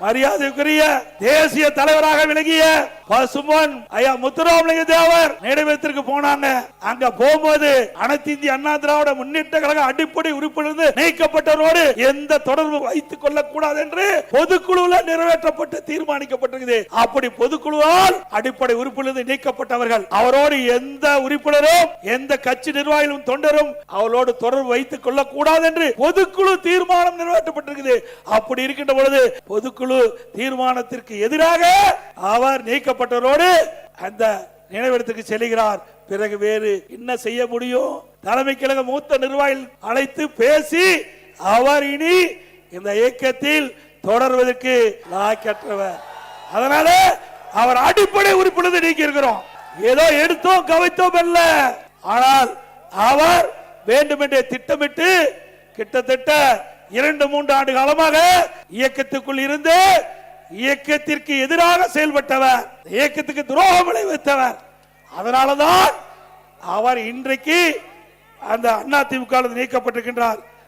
மரியாதைக்குரிய தேசிய தலைவராக விளங்கிய பசுமன் ஐயா முத்துராமலிங்க தேவர் நினைவிடத்திற்கு போனாங்க. அங்க போகும்போது அனைத்து இந்திய அண்ணா திராவிட முன்னேற்ற கழக அடிப்படை உறுப்பினர் நீக்கப்பட்டவரோடு எந்த தொடர்பு வைத்துக் கொள்ளக் கூடாது என்று பொதுக்குழுவில் நிறைவேற்றப்பட்டு தீர்மானிக்கப்பட்டிருக்கிறது. அப்படி பொதுக்குழுவால் அடிப்படை உறுப்பினர் நீக்கப்பட்டவர்கள் அவரோடு எந்த உறுப்பினரும் எந்த கட்சி நிர்வாகிகளும் தொண்டரும் அவரோடு தொடர்பு வைத்துக் கொள்ளக் கூடாது என்று பொதுக்குழு தீர்மானம் நிறைவேற்றப்பட்டிருக்கிறது. அப்படி இருக்கின்ற பொழுது பொதுக்குழு தீர்மானத்திற்கு எதிராக அவர் நீக்கப்பட்டவரோடு அந்த நினைவிடத்துக்கு செல்கிறார். பிறகு வேறு என்ன செய்ய முடியும்? தலைமை கழக மூத்த நிர்வாகிகள் அழைத்து பேசி அவர் இனி இந்த இயக்கத்தில் தொடர்வதற்கு லாயக்கற்றவர். அதனால அவர் அடிப்படை உறுப்பினர் நீக்கி இருக்கிறோம். ஏதோ எடுத்தோம் கவித்தோம் அல்ல. ஆனால் அவர் வேண்டுமென்றே திட்டமிட்டு கிட்டத்தட்ட 2-3 ஆண்டு காலமாக இயக்கத்துக்குள் இருந்து இயக்கத்திற்கு எதிராக செயல்பட்டவர், இயக்கத்துக்கு துரோகம் விளைவித்தவர். அதனாலதான் அவர் இன்றைக்கு அந்த அதிமுக நீக்கப்பட்டிருக்கின்றார்.